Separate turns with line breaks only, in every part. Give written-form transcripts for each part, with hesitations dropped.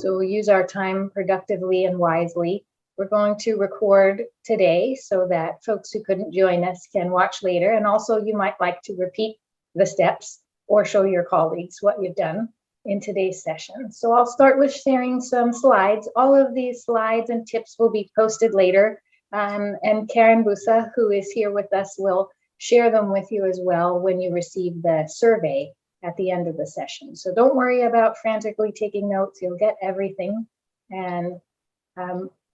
So we'll use our time productively and wisely. We're going to record today so that folks who couldn't join us can watch later. And also you might like to repeat the steps or show your colleagues what you've done in today's session. So I'll start with sharing some slides. All of these slides and tips will be posted later. And Karen Busa, who is here with us, will share them with you as well when you receive the survey at the end of the session. So don't worry about frantically taking notes. You'll get everything, and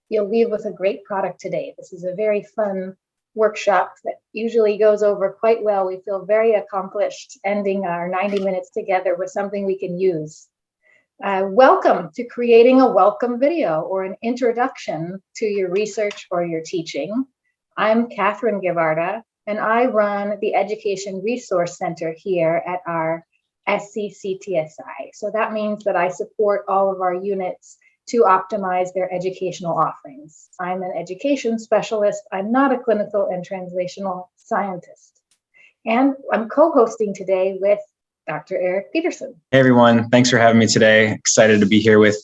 you'll leave with a great product today. This is a very fun workshop that usually goes over quite well. We feel very accomplished ending our 90 minutes together with something we can use. Welcome to creating a welcome video or an introduction to your research or your teaching. I'm Catherine Guevarda, and I run the Education Resource Center here at our CTSI. So that means that I support all of our units to optimize their educational offerings. I'm an education specialist. I'm not a clinical and translational scientist. And I'm co-hosting today with Dr. Eric Peterson.
Hey everyone, thanks for having me today. Excited to be here with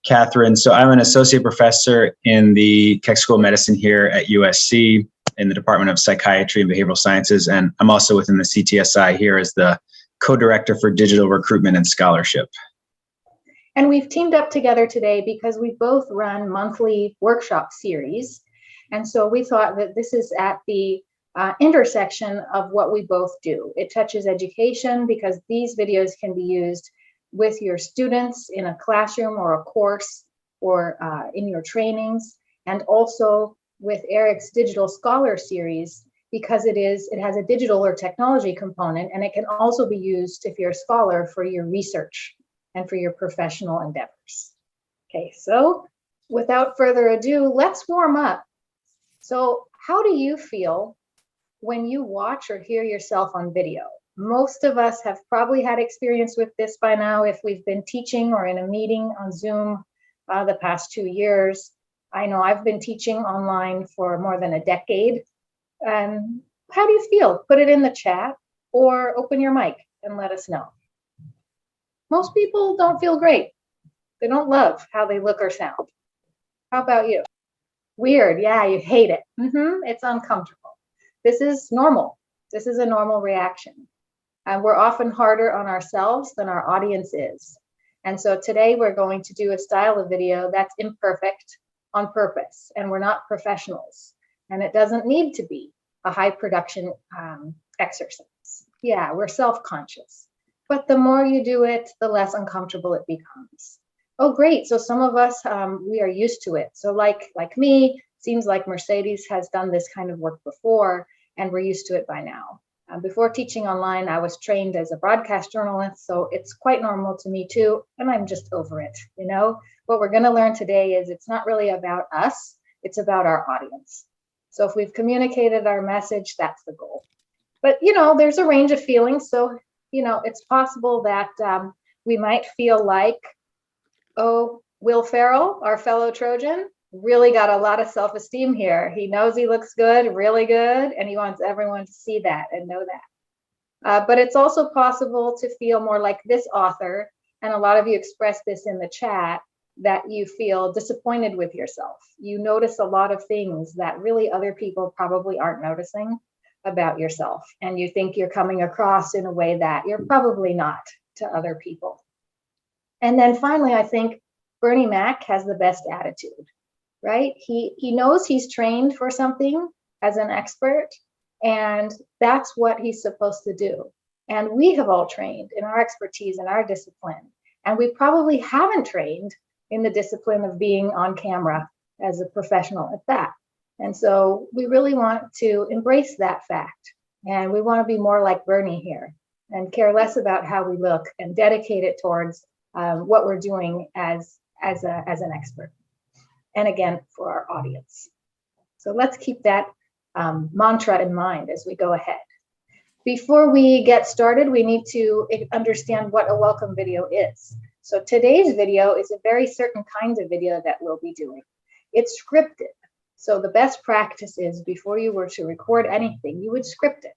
Catherine. So I'm an associate professor in the Keck School of Medicine here at USC in the Department of Psychiatry and Behavioral Sciences. And I'm also within the CTSI here as the co-director for digital recruitment and scholarship.
And we've teamed up together today because we both run monthly workshop series. And so we thought that this is at the intersection of what we both do. It touches education because these videos can be used with your students in a classroom or a course or in your trainings, and also with Eric's Digital Scholar series because it has a digital or technology component, and it can also be used if you're a scholar for your research and for your professional endeavors. Okay, so without further ado, let's warm up. So how do you feel when you watch or hear yourself on video? Most of us have probably had experience with this by now if we've been teaching or in a meeting on Zoom the past 2 years. I know I've been teaching online for more than a decade. How do you feel? Put it in the chat or open your mic and let us know. Most people don't feel great. They don't love how they look or sound. How about you? Weird, yeah, you hate it. It's uncomfortable. This is normal. This is a normal reaction. And we're often harder on ourselves than our audience is. And so today we're going to do a style of video that's imperfect on purpose, and we're not professionals. And it doesn't need to be a high production exercise. Yeah, we're self-conscious. But the more you do it, the less uncomfortable it becomes. Oh, great. So some of us, we are used to it. So like me, seems like Mercedes has done this kind of work before, and we're used to it by now. Before teaching online, I was trained as a broadcast journalist, so it's quite normal to me too, and I'm just over it. You know, what we're going to learn today is it's not really about us, it's about our audience. So if we've communicated our message, that's the goal. But, you know, there's a range of feelings. So, you know, it's possible that we might feel like, oh, Will Ferrell, our fellow Trojan, really got a lot of self-esteem here. He knows he looks good, really good, and he wants everyone to see that and know that. But it's also possible to feel more like this author, and a lot of you expressed this in the chat, that you feel disappointed with yourself. You notice a lot of things that really other people probably aren't noticing about yourself, and you think you're coming across in a way that you're probably not to other people. And then finally, I think Bernie Mac has the best attitude. Right? He knows he's trained for something as an expert, and that's what he's supposed to do. And we have all trained in our expertise and our discipline, and we probably haven't trained in the discipline of being on camera as a professional at that. And so we really want to embrace that fact, and we want to be more like Bernie here and care less about how we look and dedicate it towards what we're doing as an expert. And again, for our audience. So let's keep that mantra in mind as we go ahead. Before we get started, we need to understand what a welcome video is. So today's video is a very certain kind of video that we'll be doing. It's scripted. So the best practice is before you were to record anything, you would script it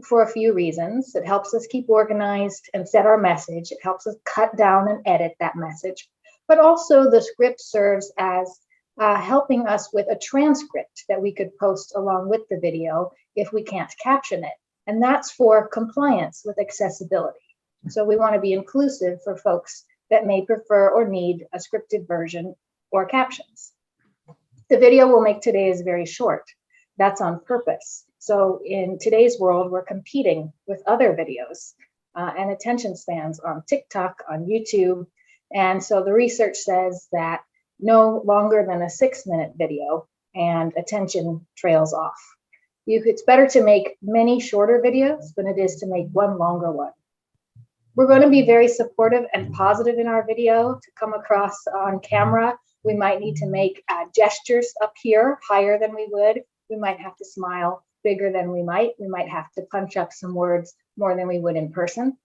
for a few reasons. It helps us keep organized and set our message. It helps us cut down and edit that message. but also the script serves as helping us with a transcript that we could post along with the video if we can't caption it. And that's for compliance with accessibility. So we want to be inclusive for folks that may prefer or need a scripted version or captions. The video we'll make today is very short. That's on purpose. So in today's world, we're competing with other videos and attention spans on TikTok, on YouTube. And so the research says that no longer than a 6-minute video and attention trails off. It's better to make many shorter videos than it is to make one longer one. We're going to be very supportive and positive in our video. To come across on camera, we might need to make gestures up here higher than we would. We might have to smile bigger than we might. We might have to punch up some words more than we would in person.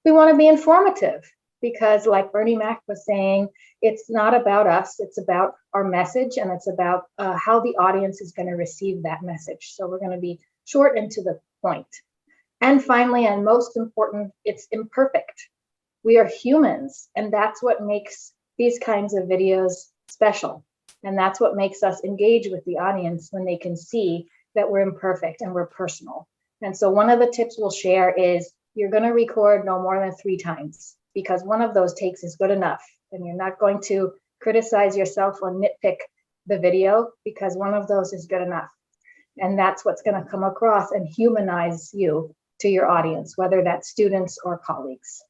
We want to be informative because, like Bernie Mac was saying, it's not about us. It's about our message, and it's about how the audience is going to receive that message. So we're going to be short and to the point. And finally, and most important, it's imperfect. We are humans, and that's what makes these kinds of videos special. And that's what makes us engage with the audience when they can see that we're imperfect and we're personal. And so one of the tips we'll share is you're going to record no more than 3 times, because one of those takes is good enough. And you're not going to criticize yourself or nitpick the video because one of those is good enough. And that's what's going to come across and humanize you to your audience, whether that's students or colleagues.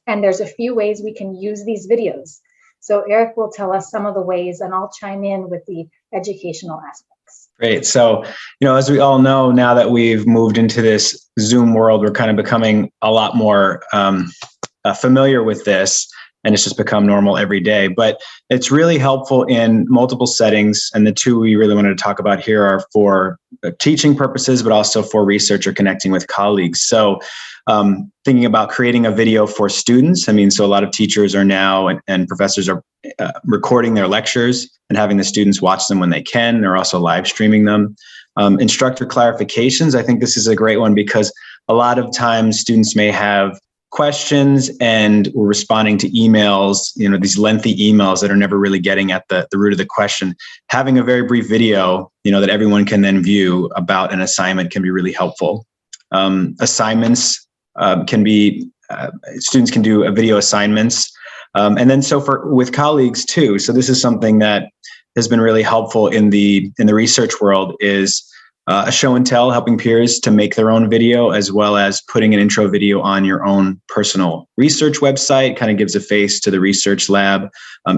And there's a few ways we can use these videos. So Eric will tell us some of the ways, and I'll chime in with the educational aspects.
Great. So, as we all know, now that we've moved into this Zoom world, we're kind of becoming a lot more familiar with this, and it's just become normal every day. But it's really helpful in multiple settings. And the 2 we really wanted to talk about here are for teaching purposes, but also for research or connecting with colleagues. So thinking about creating a video for students. So a lot of teachers are now and professors are recording their lectures and having the students watch them when they can. They're also live streaming them. Instructor clarifications. I think this is a great one because a lot of times students may have questions and we're responding to emails, these lengthy emails that are never really getting at the root of the question. Having a very brief video, that everyone can then view about an assignment can be really helpful. Assignments can be, students can do video assignments. And then with colleagues too. So this is something that has been really helpful in the research world is a show and tell, helping peers to make their own video, as well as putting an intro video on your own personal research website. Kind of gives a face to the research lab,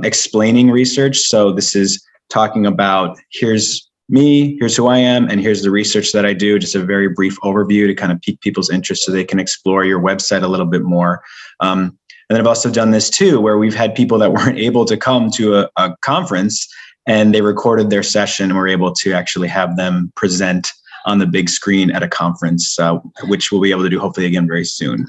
explaining research. So this is talking about, here's me, here's who I am, and here's the research that I do. Just a very brief overview to kind of pique people's interest so they can explore your website a little bit more. And then I've also done this too, where we've had people that weren't able to come to a conference, and they recorded their session and we're able to actually have them present on the big screen at a conference, which we'll be able to do hopefully again very soon.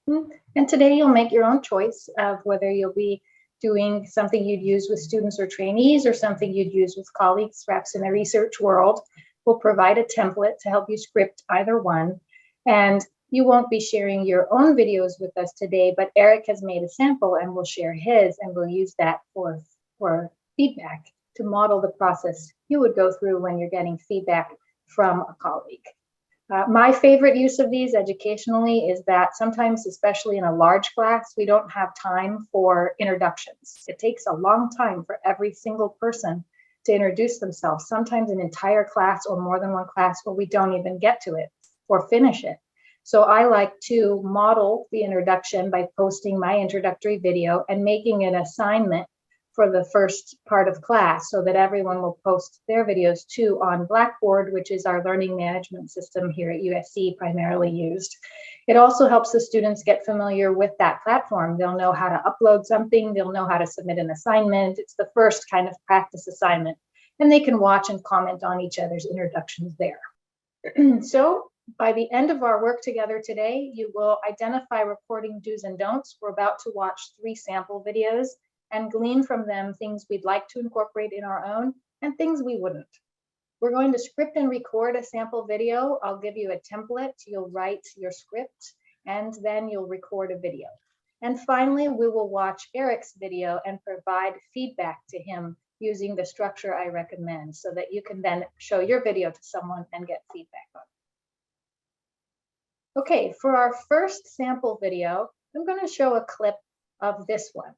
And today you'll make your own choice of whether you'll be doing something you'd use with students or trainees or something you'd use with colleagues, perhaps in the research world. We'll provide a template to help you script either one. And you won't be sharing your own videos with us today, but Eric has made a sample and we'll share his, and we'll use that for feedback to model the process you would go through when you're getting feedback from a colleague. My favorite use of these educationally is that sometimes, especially in a large class, we don't have time for introductions. It takes a long time for every single person to introduce themselves, sometimes an entire class or more than one class where we don't even get to it or finish it. So I like to model the introduction by posting my introductory video and making an assignment for the first part of class so that everyone will post their videos too on Blackboard, which is our learning management system here at USC primarily used. It also helps the students get familiar with that platform. They'll know how to upload something, they'll know how to submit an assignment. It's the first kind of practice assignment, and they can watch and comment on each other's introductions there. So by the end of our work together today, you will identify recording do's and don'ts. We're about to watch 3 sample videos and glean from them things we'd like to incorporate in our own and things we wouldn't. We're going to script and record a sample video. I'll give you a template. You'll write your script and then you'll record a video. And finally, we will watch Eric's video and provide feedback to him using the structure I recommend so that you can then show your video to someone and get feedback on it. Okay, for our first sample video, I'm going to show a clip of this one.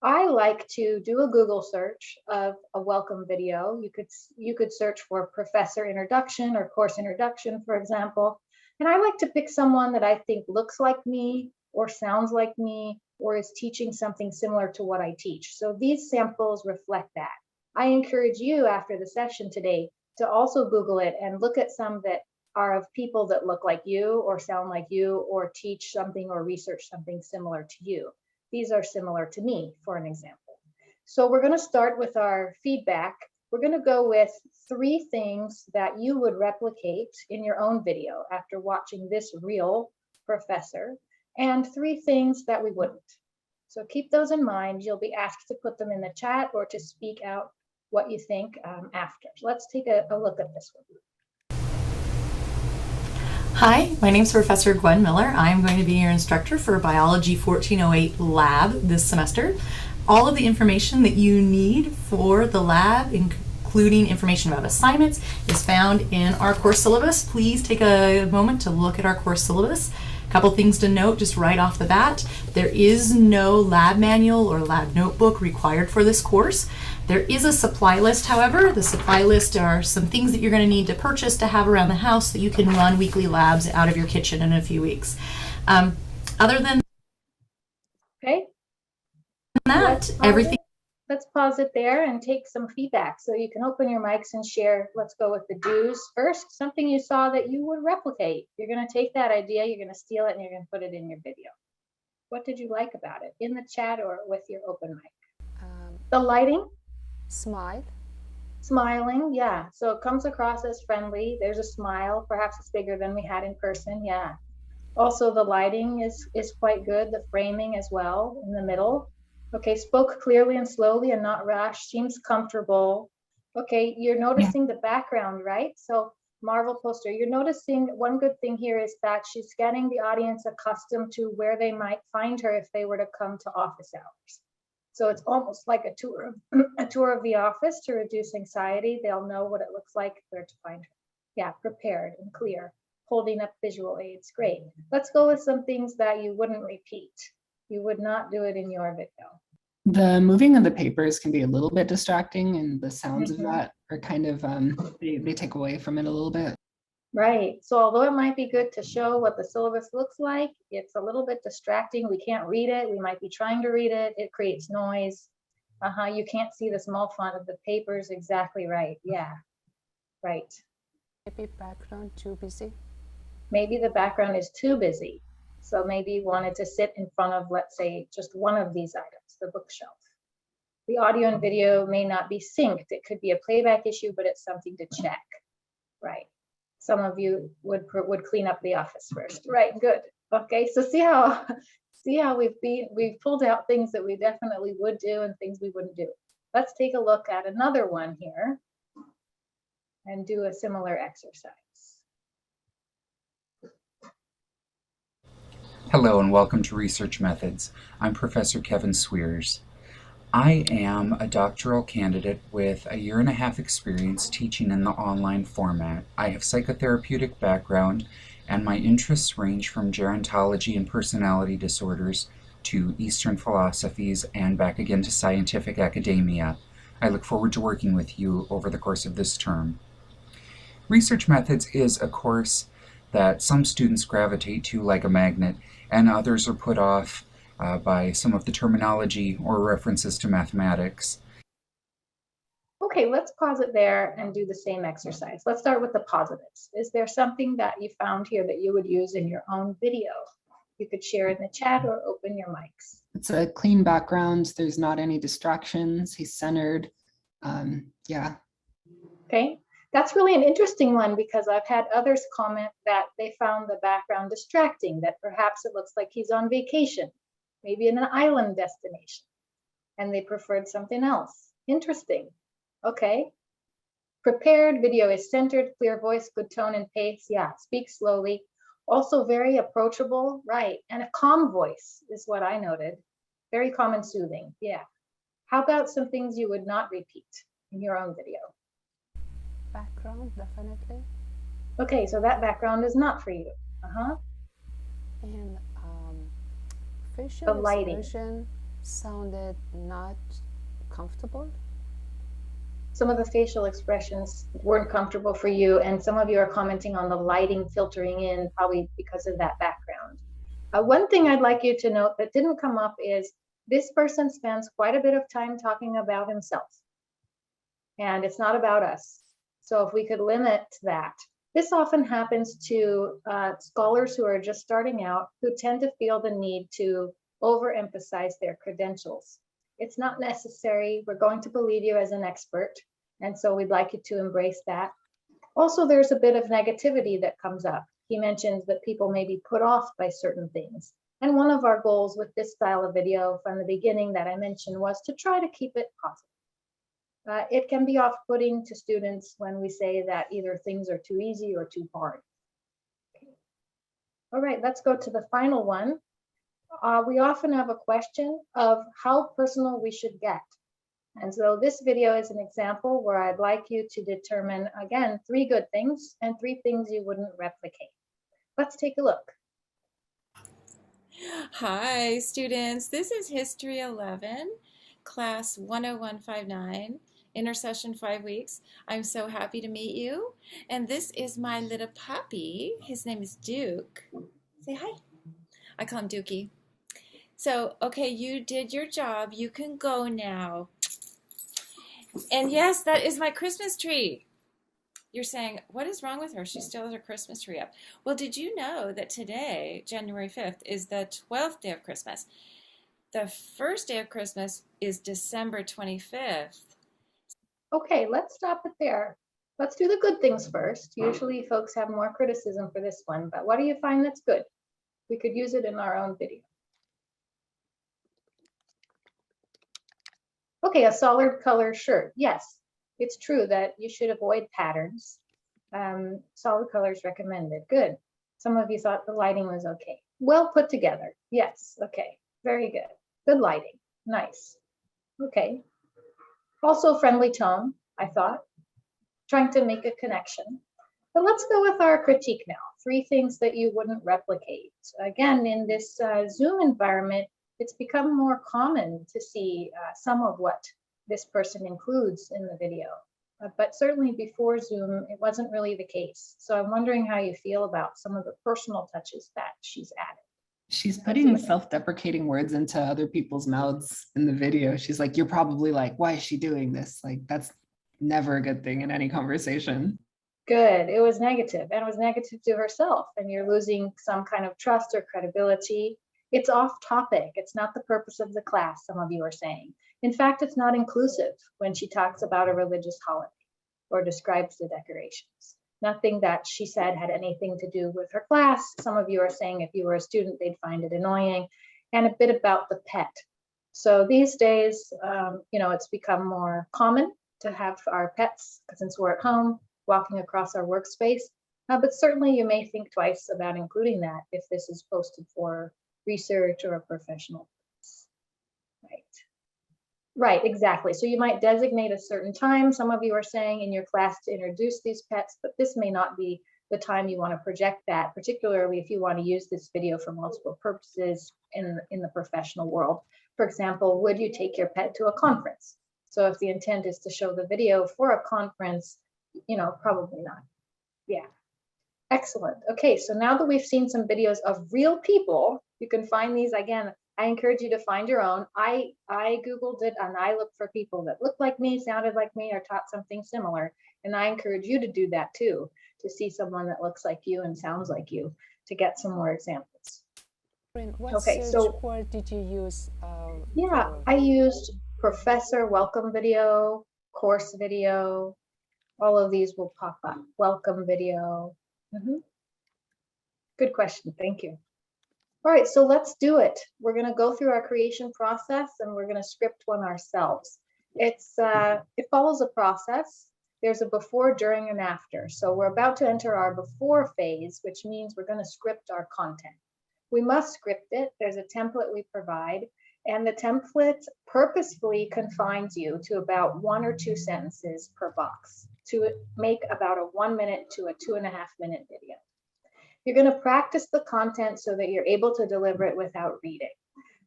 I like to do a Google search of a welcome video. You could search for professor introduction or course introduction, for example. And I like to pick someone that I think looks like me or sounds like me or is teaching something similar to what I teach. So these samples reflect that. I encourage you after the session today to also Google it and look at some that are of people that look like you or sound like you or teach something or research something similar to you. These are similar to me, for an example. So we're going to start with our feedback. We're going to go with 3 things that you would replicate in your own video after watching this real professor, and 3 things that we wouldn't. So keep those in mind. You'll be asked to put them in the chat or to speak out what you think after. So let's take a look at this one.
Hi, my name is Professor Gwen Miller. I'm going to be your instructor for Biology 1408 lab this semester. All of the information that you need for the lab, including information about assignments, is found in our course syllabus. Please take a moment to look at our course syllabus. A couple things to note just right off the bat. There is no lab manual or lab notebook required for this course. There is a supply list, however. The supply list are some things that you're going to need to purchase to have around the house so that you can run weekly labs out of your kitchen in a few weeks. Other than that, everything.
Let's pause it there and take some feedback so you can open your mics and share. Let's go with the do's first. Something you saw that you would replicate. You're going to take that idea, you're going to steal it, and you're going to put it in your video. What did you like about it? In the chat or with your open mic? The lighting? Smiling, yeah. So it comes across as friendly. There's a smile. Perhaps it's bigger than we had in person, yeah. Also, the lighting is quite good. The framing as well in the middle. Okay, spoke clearly and slowly and not rash, seems comfortable. Okay, you're noticing the background, right? So Marvel poster, you're noticing one good thing here is that she's getting the audience accustomed to where they might find her if they were to come to office hours. So it's almost like a tour of the office to reduce anxiety. They'll know what it looks like, where to find her. Yeah, prepared and clear, holding up visual aids, great. Let's go with some things that you wouldn't repeat. You would not do it in your video.
The moving of the papers can be a little bit distracting, and the sounds of that are kind of, they take away from it a little bit.
Right. So although it might be good to show what the syllabus looks like, it's a little bit distracting. We can't read it. We might be trying to read it. It creates noise. You can't see the small font of the papers. Exactly right. Yeah. Right.
Maybe background too busy.
Maybe the background is too busy. So maybe you wanted to sit in front of, let's say, just one of these items, the bookshelf. The audio and video may not be synced. It could be a playback issue, but it's something to check. Right. Some of you would clean up the office first. Right, good. Okay, so see how we've pulled out things that we definitely would do and things we wouldn't do. Let's take a look at another one here and do a similar exercise.
Hello and welcome to Research Methods. I'm Professor Kevin Sweers. I am a doctoral candidate with 1.5 years experience teaching in the online format. I have psychotherapeutic background and my interests range from gerontology and personality disorders to Eastern philosophies and back again to scientific academia. I look forward to working with you over the course of this term. Research Methods is a course that some students gravitate to like a magnet, and others are put off by some of the terminology or references to mathematics.
Okay, let's pause it there and do the same exercise. Let's start with the positives. Is there something that you found here that you would use in your own video? You could share in the chat or open your mics.
It's a clean background. There's not any distractions. He's centered. Yeah.
Okay, that's really an interesting one because I've had others comment that they found the background distracting, that perhaps it looks like he's on vacation, maybe in an island destination, and they preferred something else. Interesting. Okay. Prepared video is centered, clear voice, good tone and pace. Yeah, speak slowly. Also very approachable, right? And a calm voice is what I noted. Very calm and soothing, yeah. How about some things you would not repeat in your own video?
Background, definitely.
Okay, so that background is not for you.
And
The
facial
lighting.
expression sounded not comfortable.
Some of the facial expressions weren't comfortable for you, and some of you are commenting on the lighting filtering in, probably because of that background. One thing I'd like you to note that didn't come up is this person spends quite a bit of time talking about himself, and it's not about us. So if we could limit that. This often happens to scholars who are just starting out, who tend to feel the need to overemphasize their credentials. It's not necessary. We're going to believe you as an expert, and so we'd like you to embrace that. Also, there's a bit of negativity that comes up. He mentions that people may be put off by certain things. And one of our goals with this style of video from the beginning that I mentioned was to try to keep it positive. It can be off-putting to students when we say that either things are too easy or too hard. Okay. All right, let's go to the final one. We often have a question of how personal we should get. And so this video is an example where I'd like you to determine, again, 3 good things and 3 things you wouldn't replicate. Let's take a look.
Hi, students. This is History 11, Class 10159, Intersession 5 weeks. I'm so happy to meet you. And this is my little puppy. His name is Duke. Say hi. I call him Dookie. So, okay, you did your job. You can go now. And yes, that is my Christmas tree. You're saying, what is wrong with her? She still has her Christmas tree up. Well, did you know that today, January 5th, is the 12th day of Christmas? The first day of Christmas is December 25th.
Okay, let's stop it there. Let's do the good things first. Usually folks have more criticism for this one, but what do you find that's good? We could use it in our own video. Okay, a solid color shirt. Yes, it's true that you should avoid patterns. Solid colors recommended. Good. Some of you thought the lighting was okay. Well put together. Yes, okay, very good. Good lighting, nice. Okay. Also friendly tone, I thought. Trying to make a connection. But let's go with our critique now. 3 things that you wouldn't replicate. Again, in this Zoom environment, it's become more common to see some of what this person includes in the video. But certainly before Zoom, it wasn't really the case. So I'm wondering how you feel about some of the personal touches that she's added.
She's putting self-deprecating words into other people's mouths in the video. She's like, you're probably like, why is she doing this? Like, that's never a good thing in any conversation.
Good. It was negative, and it was negative to herself, and you're losing some kind of trust or credibility. It's off topic. It's not the purpose of the class, some of you are saying. In fact, it's not inclusive when she talks about a religious holiday or describes the decorations. Nothing that she said had anything to do with her class. Some of you are saying if you were a student, they'd find it annoying, and a bit about the pet. So these days, it's become more common to have our pets, since we're at home, walking across our workspace. But certainly you may think twice about including that if this is posted for research or a professional purpose. Right, exactly. So you might designate a certain time. Some of you are saying in your class to introduce these pets, but this may not be the time you want to project that, particularly if you want to use this video for multiple purposes in the professional world. For example, would you take your pet to a conference? So if the intent is to show the video for a conference, probably not. Yeah. Excellent. Okay, so now that we've seen some videos of real people, you can find these again. I encourage you to find your own. I Googled it and I looked for people that looked like me, sounded like me, or taught something similar. And I encourage you to do that too, to see someone that looks like you and sounds like you, to get some more examples.
What search word did you use?
I used professor welcome video, course video. All of these will pop up. Welcome video. Good question. Thank you. All right, so let's do it. We're going to go through our creation process and we're going to script one ourselves. It follows a process. There's a before, during, and after. So we're about to enter our before phase, which means we're going to script our content. We must script it. There's a template we provide, and the template purposefully confines you to about 1 or 2 sentences per box to make about a 1 minute to a 2.5 minute video. You're going to practice the content so that you're able to deliver it without reading.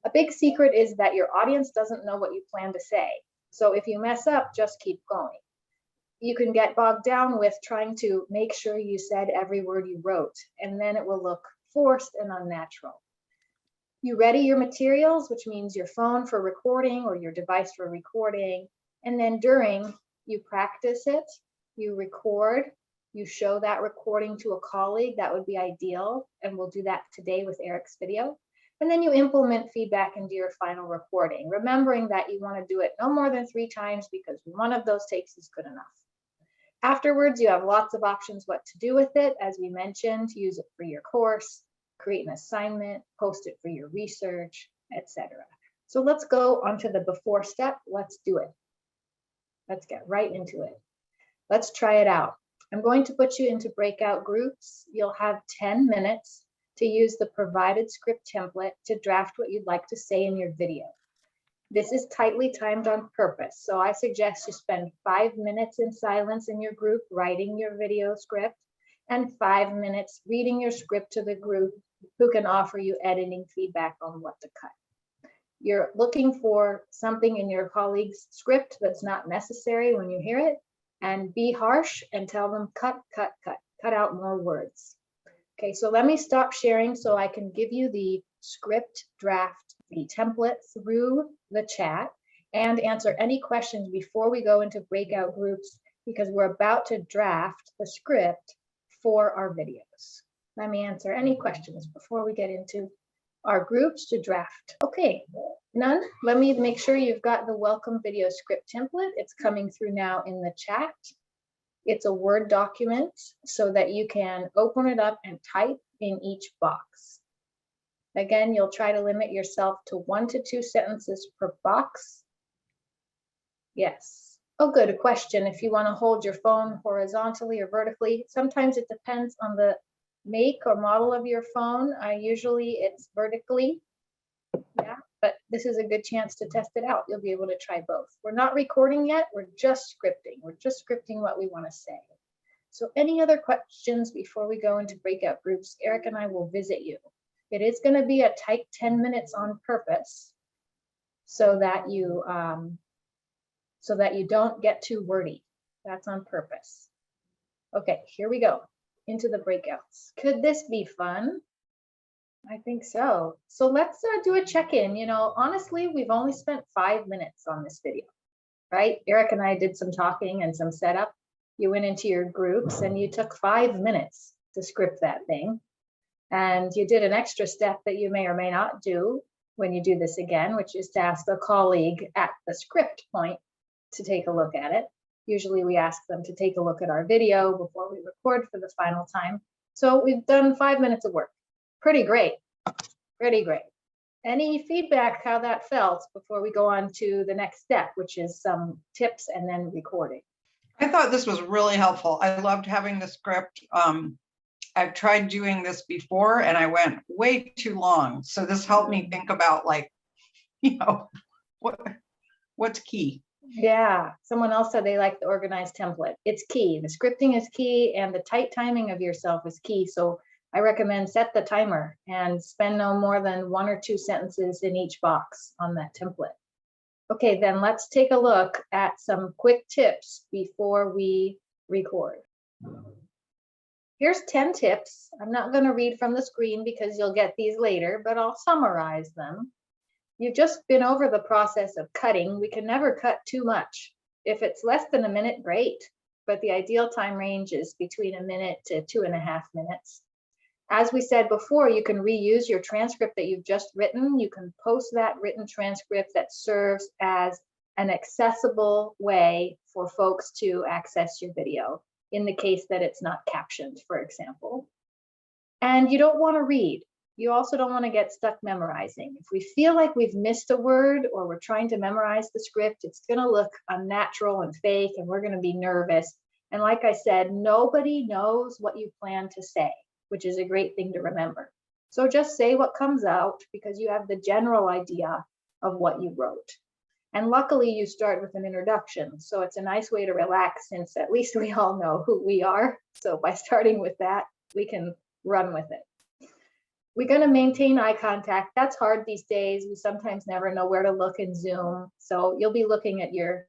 A big secret is that your audience doesn't know what you plan to say. So if you mess up, just keep going. You can get bogged down with trying to make sure you said every word you wrote, and then it will look forced and unnatural. You ready your materials, which means your phone for recording or your device for recording. And then during, you practice it, you record, you show that recording to a colleague. That would be ideal. And we'll do that today with Eric's video. And then you implement feedback into your final recording, remembering that you want to do it no more than 3 times because one of those takes is good enough. Afterwards, you have lots of options what to do with it. As we mentioned, use it for your course, create an assignment, post it for your research, etc. So let's go on to the before step. Let's do it. Let's get right into it. Let's try it out. I'm going to put you into breakout groups. You'll have 10 minutes to use the provided script template to draft what you'd like to say in your video. This is tightly timed on purpose, so I suggest you spend 5 minutes in silence in your group writing your video script and 5 minutes reading your script to the group who can offer you editing feedback on what to cut. You're looking for something in your colleague's script that's not necessary when you hear it, and be harsh and tell them cut out more words. Okay, so let me stop sharing so I can give you the script draft, the template through the chat, and answer any questions before we go into breakout groups, because we're about to draft the script for our videos. Let me answer any questions before we get into our groups to draft. Okay, none. Let me make sure you've got the welcome video script template. It's coming through now in the chat. It's a Word document so that you can open it up and type in each box. Again, you'll try to limit yourself to 1 to 2 sentences per box. Yes. Oh, good question. If you want to hold your phone horizontally or vertically, sometimes it depends on the make or model of your phone. Usually it's vertically. Yeah, but this is a good chance to test it out. You'll be able to try both. We're not recording yet. We're just scripting. We're just scripting what we want to say. So any other questions before we go into breakout groups? Eric and I will visit you. It is going to be a tight 10 minutes on purpose so that you don't get too wordy. That's on purpose. Okay, here we go into the breakouts. Could this be fun? I think so. So let's do a check-in. You know, honestly, we've only spent 5 minutes on this video, right? Eric and I did some talking and some setup. You went into your groups and you took 5 minutes to script that thing. And you did an extra step that you may or may not do when you do this again, which is to ask a colleague at the script point to take a look at it. Usually we ask them to take a look at our video before we record for the final time. So we've done 5 minutes of work. Pretty great. Pretty great. Any feedback how that felt before we go on to the next step, which is some tips and then recording?
I thought this was really helpful. I loved having the script. I've tried doing this before and I went way too long. So this helped me think about, like, you know, what's key.
Yeah, someone else said they like the organized template. It's key. The scripting is key and the tight timing of yourself is key. So I recommend set the timer and spend no more than 1 or 2 sentences in each box on that template. Okay, then let's take a look at some quick tips before we record. Here's 10 tips. I'm not going to read from the screen because you'll get these later, but I'll summarize them. You've just been over the process of cutting. We can never cut too much. If it's less than a minute, great, but the ideal time range is between 1 minute to 2.5 minutes. As we said before, you can reuse your transcript that you've just written. You can post that written transcript that serves as an accessible way for folks to access your video in the case that it's not captioned, for example. And you don't want to read. You also don't want to get stuck memorizing. If we feel like we've missed a word or we're trying to memorize the script, it's going to look unnatural and fake, and we're going to be nervous. And like I said, nobody knows what you plan to say, which is a great thing to remember. So just say what comes out because you have the general idea of what you wrote. And luckily you start with an introduction. So it's a nice way to relax since at least we all know who we are. So by starting with that, we can run with it. We're going to maintain eye contact. That's hard these days. We sometimes never know where to look in Zoom. So you'll be looking at your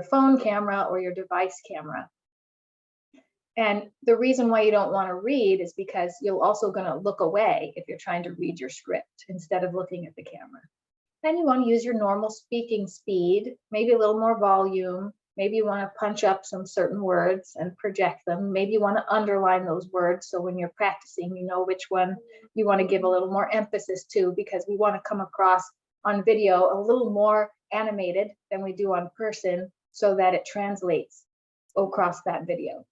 phone camera or your device camera. And the reason why you don't want to read is because you're also going to look away if you're trying to read your script instead of looking at the camera. And you want to use your normal speaking speed, maybe a little more volume. Maybe you want to punch up some certain words and project them. Maybe you want to underline those words so when you're practicing, you know which one you want to give a little more emphasis to, because we want to come across on video a little more animated than we do on person so that it translates across that video.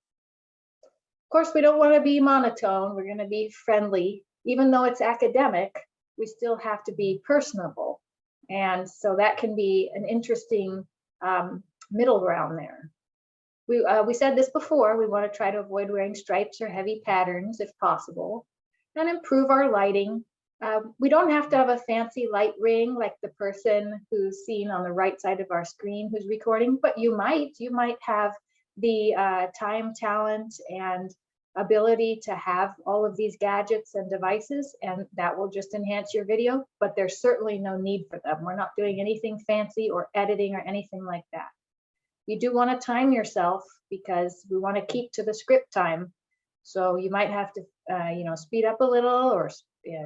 Of course, we don't want to be monotone. We're going to be friendly. Even though it's academic, we still have to be personable. And so that can be an interesting middle ground there. We said this before, we want to try to avoid wearing stripes or heavy patterns if possible, and improve our lighting. We don't have to have a fancy light ring like the person who's seen on the right side of our screen who's recording, but you might have the time, talent, and ability to have all of these gadgets and devices, and that will just enhance your video, but there's certainly no need for them. We're not doing anything fancy or editing or anything like that. You do want to time yourself because we want to keep to the script time. So you might have to, speed up a little or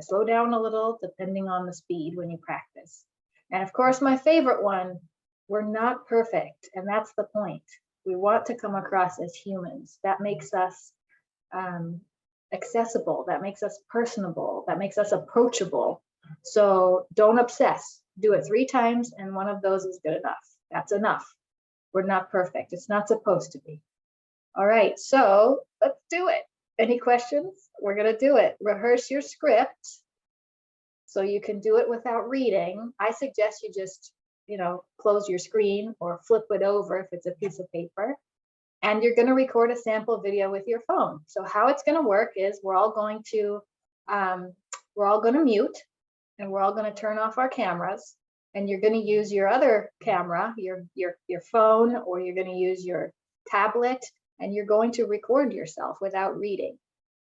slow down a little, depending on the speed when you practice. And of course, my favorite one, we're not perfect, and that's the point. We want to come across as humans. That makes us accessible, that makes us personable, that makes us approachable. So don't obsess. Do it 3 times and one of those is good enough. That's enough. We're not perfect. It's not supposed to be. All right, so let's do it. Any questions? We're going to do it. Rehearse your script so you can do it without reading. I suggest you just, close your screen or flip it over if it's a piece of paper. And you're going to record a sample video with your phone. So how it's going to work is we're all going to mute, and we're all going to turn off our cameras. And you're going to use your other camera, your phone, or you're going to use your tablet, and you're going to record yourself without reading.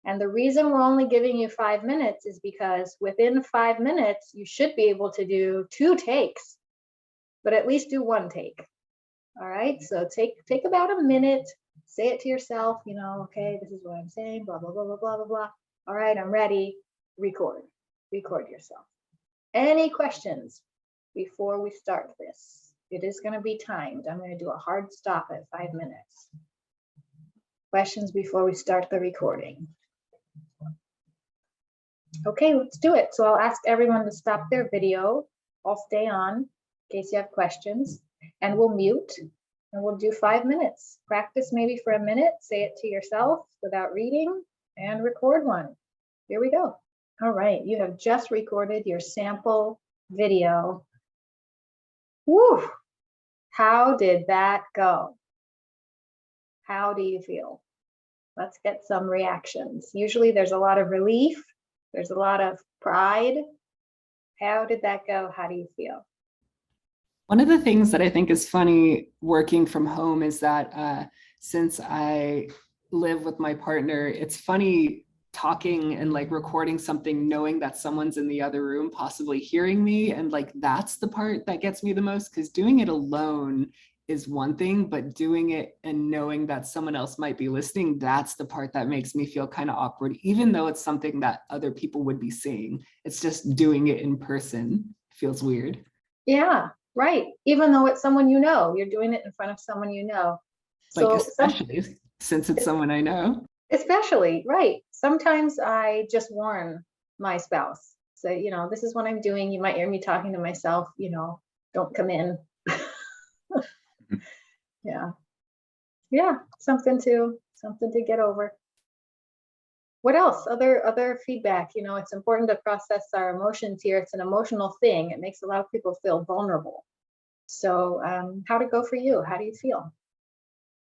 And the reason we're only giving you 5 minutes is because within 5 minutes, you should be able to do 2 takes, but at least do 1 take. All right, so take about a minute, say it to yourself, okay, this is what I'm saying, blah, blah, blah, blah, blah, blah, blah. All right, I'm ready. Record yourself. Any questions before we start this? It is going to be timed. I'm going to do a hard stop at 5 minutes. Questions before we start the recording? Okay, let's do it. So I'll ask everyone to stop their video. I'll stay on in case you have questions. And we'll mute and we'll do 5 minutes. Practice maybe for a minute, say it to yourself without reading, and record one. Here we go. All right, you have just recorded your sample video. Woo! How did that go? How do you feel? Let's get some reactions. Usually there's a lot of relief. There's a lot of pride. How did that go? How do you feel?
One of the things that I think is funny working from home is that since I live with my partner, it's funny talking and recording something, knowing that someone's in the other room, possibly hearing me. And that's the part that gets me the most, because doing it alone is one thing, but doing it and knowing that someone else might be listening, that's the part that makes me feel kind of awkward, even though it's something that other people would be seeing. It's just doing it in person feels weird.
Yeah. Right. Even though it's someone you're doing it in front of someone So
especially since it's someone I know.
Especially, right. Sometimes I just warn my spouse. So, this is what I'm doing. You might hear me talking to myself, don't come in. Yeah. Yeah. Something to get over. What else? Other feedback, it's important to process our emotions here. It's an emotional thing. It makes a lot of people feel vulnerable. So how'd it go for you? How do you feel?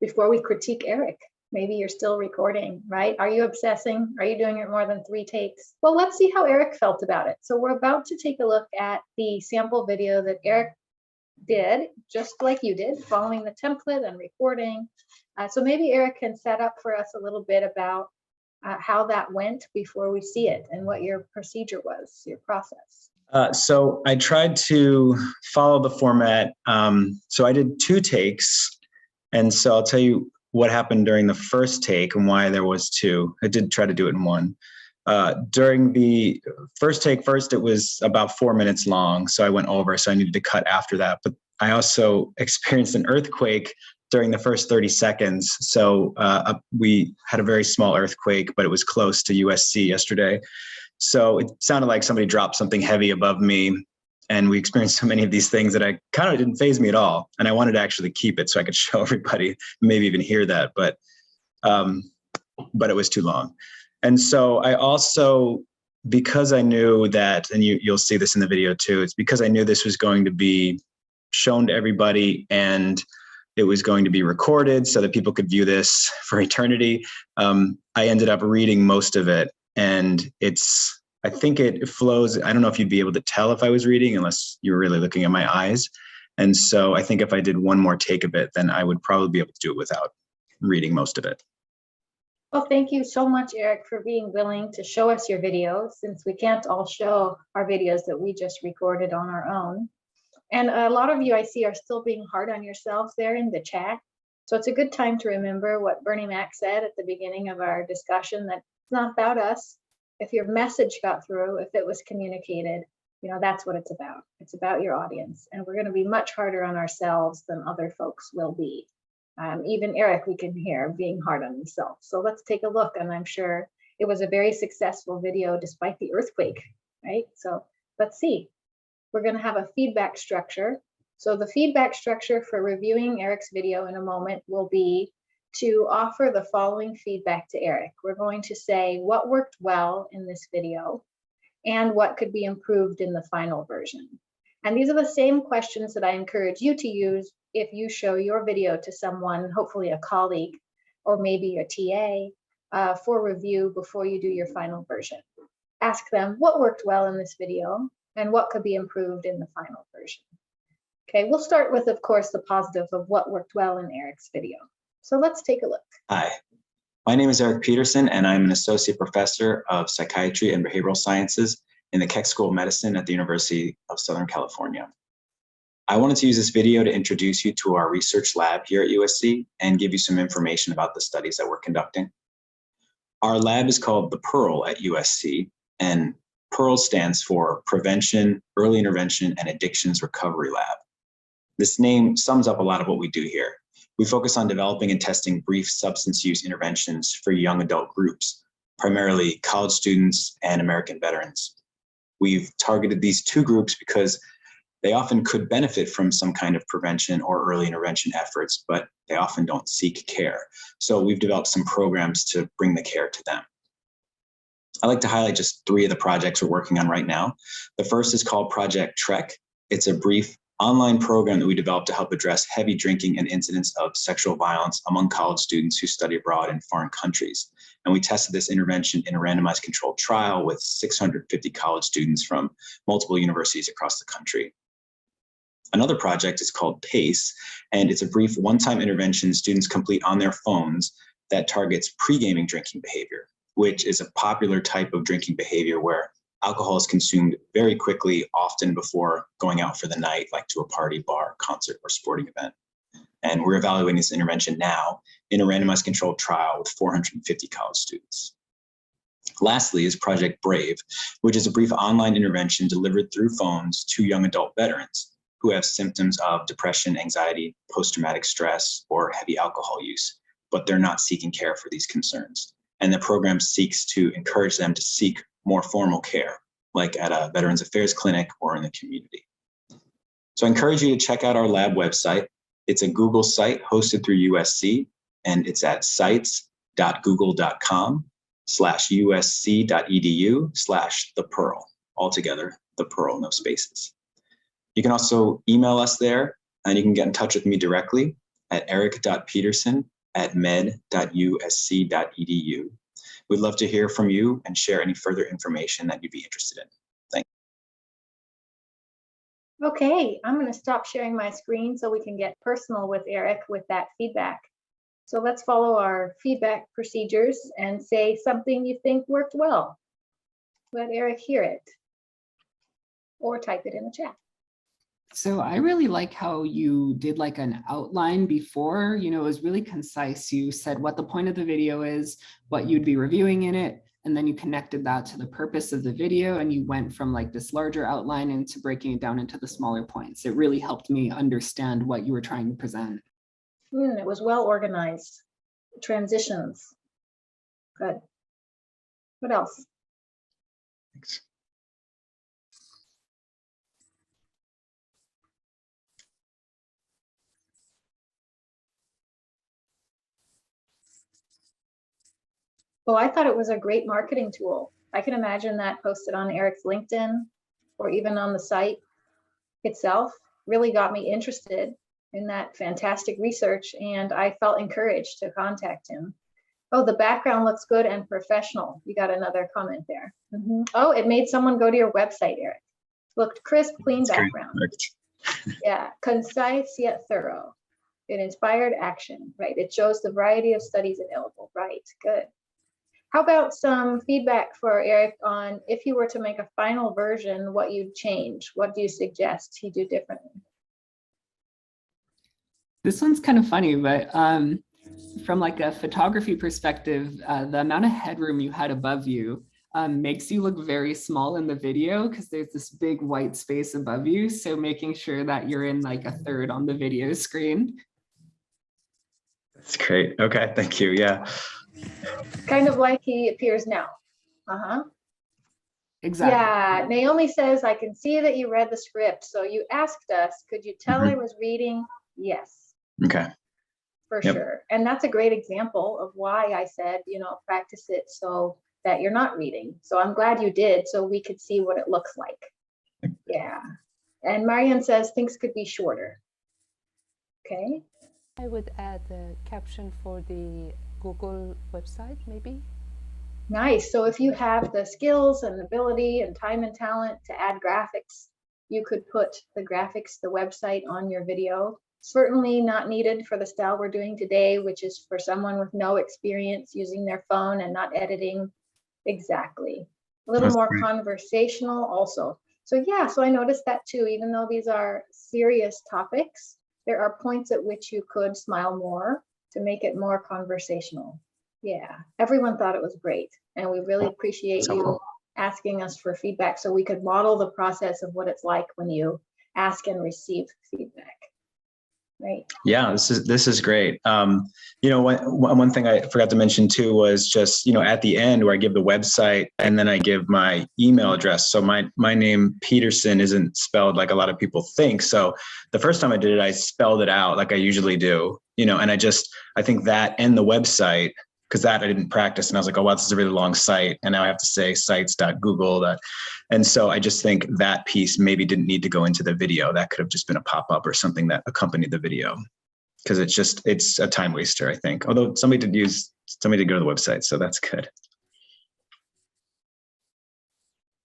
before we critique Eric. Maybe you're still recording, right? Are you obsessing? Are you doing it more than 3 takes? Well, let's see how Eric felt about it. So we're about to take a look at the sample video that Eric did, just like you did, following the template and recording. So maybe Eric can set up for us a little bit about how that went before we see it and what your procedure was, your process.
So I tried to follow the format. So I did 2 takes. And so I'll tell you what happened during the first take and why there was 2. I did try to do it in 1. During the first take, it was about 4 minutes long. So I went over, so I needed to cut after that. But I also experienced an earthquake during the first 30 seconds. So we had a very small earthquake, but it was close to USC yesterday. So it sounded like somebody dropped something heavy above me. And we experienced so many of these things that I kind of didn't faze me at all. And I wanted to actually keep it so I could show everybody, maybe even hear that, but it was too long. And so I also, because I knew that, and you'll see this in the video too, it's because I knew this was going to be shown to everybody and it was going to be recorded so that people could view this for eternity. I ended up reading most of it, and I think it flows. I don't know if you'd be able to tell if I was reading unless you were really looking at my eyes. And so I think if I did one more take of it, then I would probably be able to do it without reading most of it.
Well, thank you so much, Eric, for being willing to show us your videos, since we can't all show our videos that we just recorded on our own. And a lot of you I see are still being hard on yourselves there in the chat. So it's a good time to remember what Bernie Mac said at the beginning of our discussion, that it's not about us. If your message got through, if it was communicated, that's what it's about. It's about your audience. And we're going to be much harder on ourselves than other folks will be. Even Eric, we can hear being hard on himself. So let's take a look. And I'm sure it was a very successful video despite the earthquake, right? So let's see. We're going to have a feedback structure. So the feedback structure for reviewing Eric's video in a moment will be to offer the following feedback to Eric. We're going to say what worked well in this video and what could be improved in the final version. And these are the same questions that I encourage you to use if you show your video to someone, hopefully a colleague or maybe your TA, for review before you do your final version. Ask them what worked well in this video and what could be improved in the final version. Okay, we'll start with, of course, the positive of what worked well in Eric's video. So let's take a look.
Hi, my name is Eric Peterson, and I'm an associate professor of psychiatry and behavioral sciences in the Keck School of Medicine at the University of Southern California. I wanted to use this video to introduce you to our research lab here at USC and give you some information about the studies that we're conducting. Our lab is called the PEARL at USC, and PEARL stands for Prevention, Early Intervention, and Addictions Recovery Lab. This name sums up a lot of what we do here. We focus on developing and testing brief substance use interventions for young adult groups, primarily college students and American veterans. We've targeted these 2 groups because they often could benefit from some kind of prevention or early intervention efforts, but they often don't seek care. So we've developed some programs to bring the care to them. I'd like to highlight just 3 of the projects we're working on right now. The first is called Project Trek. It's a brief online program that we developed to help address heavy drinking and incidents of sexual violence among college students who study abroad in foreign countries. And we tested this intervention in a randomized controlled trial with 650 college students from multiple universities across the country. Another project is called PACE, and it's a brief one-time intervention students complete on their phones that targets pre-gaming drinking behavior, which is a popular type of drinking behavior where alcohol is consumed very quickly, often before going out for the night, like to a party, bar, concert, or sporting event. And we're evaluating this intervention now in a randomized controlled trial with 450 college students. Lastly is Project Brave, which is a brief online intervention delivered through phones to young adult veterans who have symptoms of depression, anxiety, post-traumatic stress, or heavy alcohol use, but they're not seeking care for these concerns. And the program seeks to encourage them to seek more formal care, like at a Veterans Affairs clinic or in the community. So I encourage you to check out our lab website. It's a Google site hosted through USC, and it's at sites.google.com/usc.edu/thepearl, altogether, the Pearl, no spaces. You can also email us there, and you can get in touch with me directly at eric.peterson med.usc.edu. We'd love to hear from you and share any further information that you'd be interested in. Thank you.
Okay, I'm going to stop sharing my screen so we can get personal with Eric with that feedback. So let's follow our feedback procedures and say something you think worked well. Let Eric hear it or type it in the chat.
So I really like how you did like an outline before, it was really concise. You said what the point of the video is, what you'd be reviewing in it, and then you connected that to the purpose of the video, and you went from like this larger outline into breaking it down into the smaller points. It really helped me understand what you were trying to present.
It was well organized. Transitions. Good. What else?
Thanks.
Well, I thought it was a great marketing tool. I can imagine that posted on Eric's LinkedIn or even on the site itself. Really got me interested in that fantastic research, and I felt encouraged to contact him. Oh, the background looks good and professional. You got another comment there. Oh, it made someone go to your website, Eric. Looked crisp, clean background. Yeah, concise yet thorough. It inspired action, right? It shows the variety of studies available, right? Good. How about some feedback for Eric on if you were to make a final version, what you'd change? What do you suggest he do differently?
This one's kind of funny, but from like a photography perspective, the amount of headroom you had above you makes you look very small in the video because there's this big white space above you. So making sure that you're in like a third on the video screen.
That's great. Okay, thank you. Yeah.
Kind of like he appears now.
Exactly.
Yeah, Naomi says, I can see that you read the script. So you asked us, could you tell I was reading? Yes.
Okay.
For sure. And that's a great example of why I said, practice it so that you're not reading. So I'm glad you did, so we could see what it looks like. Yeah. And Marianne says things could be shorter. Okay.
I would add a caption for the Google website, maybe.
Nice. So if you have the skills and ability and time and talent to add graphics, you could put the graphics, the website on your video. Certainly not needed for the style we're doing today, which is for someone with no experience using their phone and not editing. Exactly. A little more conversational also. So yeah, so I noticed that too, even though these are serious topics, there are points at which you could smile more to make it more conversational. Yeah, everyone thought it was great. And we really appreciate you asking us for feedback so we could model the process of what it's like when you ask and receive feedback. Right.
Yeah, this is great. One thing I forgot to mention too was just, at the end where I give the website and then I give my email address. So my name Peterson isn't spelled like a lot of people think. So the first time I did it, I spelled it out like I usually do, and I think that and the website, because that I didn't practice. And I was like, oh, wow, this is a really long site. And now I have to say sites.google. And so I just think that piece maybe didn't need to go into the video. That could have just been a pop-up or something that accompanied the video. Because it's a time waster, I think. Although somebody did go to the website, so that's good.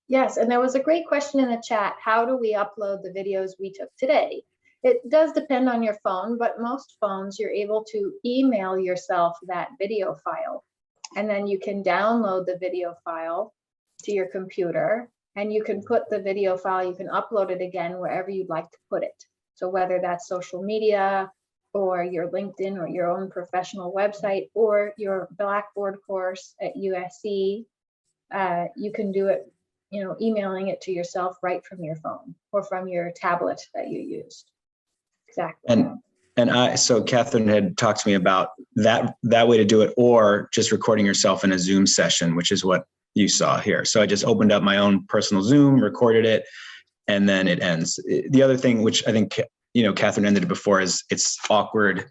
Yes, and there was a great question in the chat. How do we upload the videos we took today? It does depend on your phone, but most phones, you're able to email yourself that video file. And then you can download the video file to your computer, and you can put the video file, you can upload it again wherever you'd like to put it. So whether that's social media or your LinkedIn or your own professional website or your Blackboard course at USC, you can do it, emailing it to yourself right from your phone or from your tablet that you used. Exactly.
So Catherine had talked to me about that way to do it, or just recording yourself in a Zoom session, which is what you saw here. So I just opened up my own personal Zoom, recorded it, and then it ends. The other thing, which I think, Catherine ended it before, is it's awkward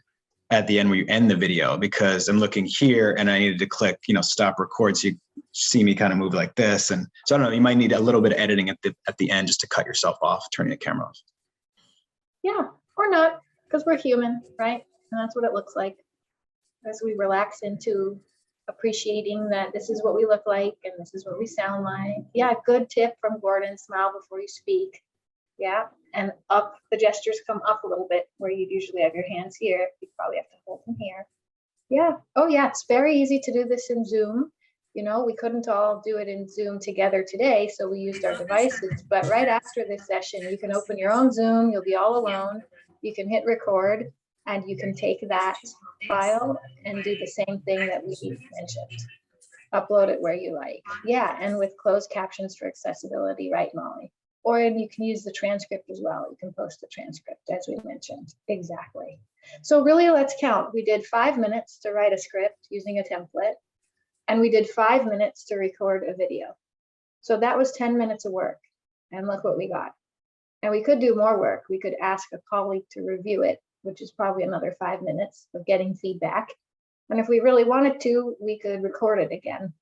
at the end where you end the video, because I'm looking here and I needed to click, stop record. So you see me kind of move like this. And so I don't know, you might need a little bit of editing at the end just to cut yourself off, turning the camera off.
Yeah. Or not, because we're human, right? And that's what it looks like. as we relax into appreciating that this is what we look like and this is what we sound like. Yeah, good tip from Gordon, smile before you speak. Yeah, and up, the gestures come up a little bit where you'd usually have your hands here. You probably have to hold them here. Yeah, oh yeah, it's very easy to do this in Zoom. You know, we couldn't all do it in Zoom together today, so we used our devices, but right after this session, you can open your own Zoom, you'll be all alone. You can hit record and you can take that file and do the same thing that we mentioned. Upload it where you like. Yeah, and with closed captions for accessibility, right, Molly? Or you can use the transcript as well. You can post the transcript as we mentioned. Exactly. So really, let's count. We did 5 minutes to write a script using a template, and we did 5 minutes to record a video. So that was 10 minutes of work, and look what we got. And we could do more work. We could ask a colleague to review it, which is probably another 5 minutes of getting feedback. And if we really wanted to, we could record it again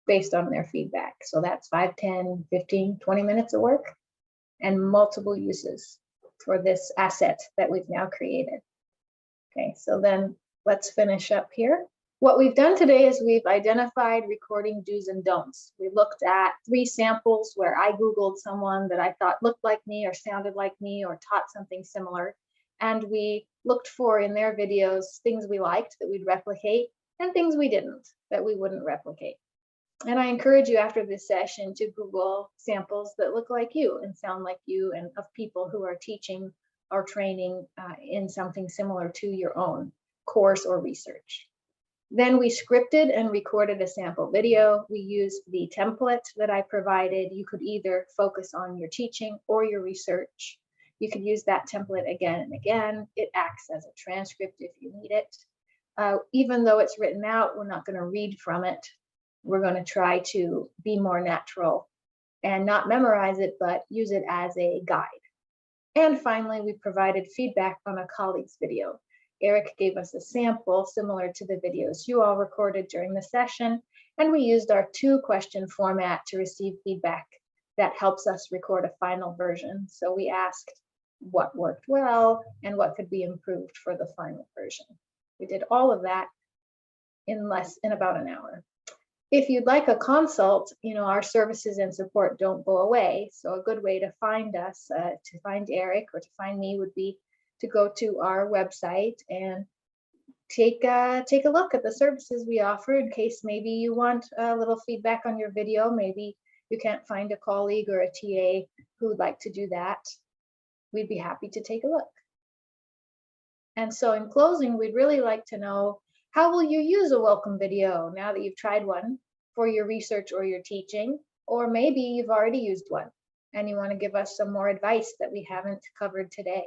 based on their feedback. So that's 5, 10, 15, 20 minutes of work and multiple uses for this asset that we've now created. Okay, so then let's finish up here. What we've done today is we've identified recording do's and don'ts. We looked at 3 samples where I Googled someone that I thought looked like me or sounded like me or taught something similar. And we looked for in their videos things we liked that we'd replicate and things we didn't that we wouldn't replicate. And I encourage you after this session to Google samples that look like you and sound like you and of people who are teaching or training in something similar to your own course or research. Then we scripted and recorded a sample video. We used the template that I provided. You could either focus on your teaching or your research. You could use that template again and again. It acts as a transcript if you need it. Even though it's written out, we're not going to read from it. We're going to try to be more natural and not memorize it, but use it as a guide. And finally, we provided feedback on a colleague's video. Eric gave us a sample similar to the videos you all recorded during the session, and we used our 2-question format to receive feedback that helps us record a final version. So we asked what worked well and what could be improved for the final version. We did all of that in about an hour. If you'd like a consult, you know, our services and support don't go away. So a good way to find us, to find Eric or to find me would be to go to our website and take a look at the services we offer in case maybe you want a little feedback on your video. Maybe you can't find a colleague or a TA who would like to do that. We'd be happy to take a look. And so in closing, we'd really like to know, how will you use a welcome video now that you've tried one for your research or your teaching? Or maybe you've already used one and you want to give us some more advice that we haven't covered today.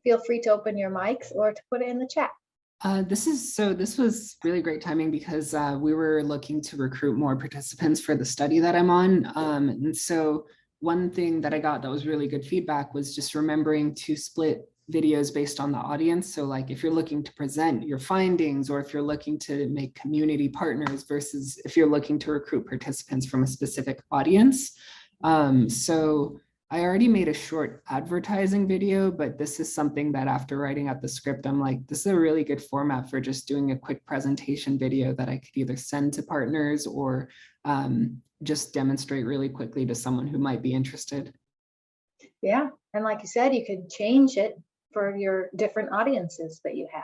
Feel free to open your mics or to put it in the chat.
This was really great timing because we were looking to recruit more participants for the study that I'm on. And so one thing that I got that was really good feedback was just remembering to split videos based on the audience. So like if you're looking to present your findings or if you're looking to make community partners versus if you're looking to recruit participants from a specific audience. So I already made a short advertising video, but this is something that after writing out the script, I'm like, this is a really good format for just doing a quick presentation video that I could either send to partners or just demonstrate really quickly to someone who might be interested.
Yeah, and like you said, you could change it for your different audiences that you have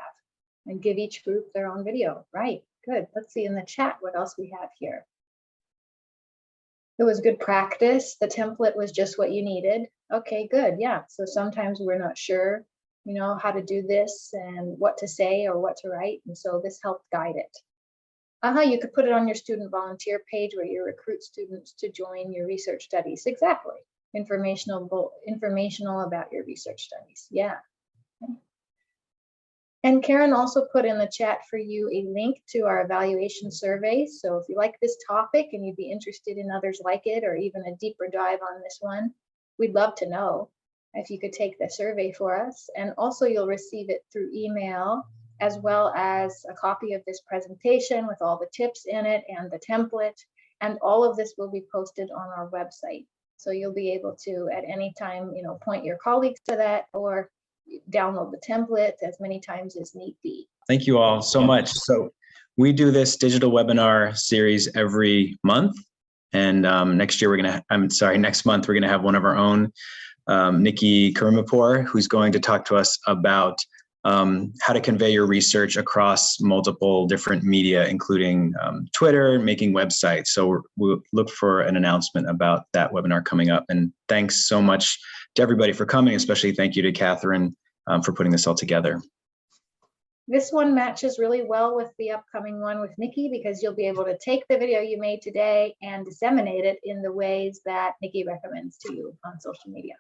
and give each group their own video. Right, good. Let's see in the chat what else we have here. It was good practice. The template was just what you needed. Okay, good. Yeah. So sometimes we're not sure, you know, how to do this and what to say or what to write. And so this helped guide it. You could put it on your student volunteer page where you recruit students to join your research studies. Exactly. Informational about your research studies. Yeah. Okay. And Karen also put in the chat for you a link to our evaluation survey. So if you like this topic and you'd be interested in others like it, or even a deeper dive on this one, we'd love to know if you could take the survey for us. And also you'll receive it through email, as well as a copy of this presentation with all the tips in it and the template. And all of this will be posted on our website. So you'll be able to, at any time, you know, point your colleagues to that, or download the template as many times as need be.
Thank you all so much. So we do this digital webinar series every month. And next month, we're going to have one of our own, Nikki Karimapur, who's going to talk to us about how to convey your research across multiple different media, including Twitter, making websites. So we'll look for an announcement about that webinar coming up. And thanks so much to everybody for coming, especially thank you to Catherine for putting this all together.
This one matches really well with the upcoming one with Nikki, because you'll be able to take the video you made today and disseminate it in the ways that Nikki recommends to you on social media.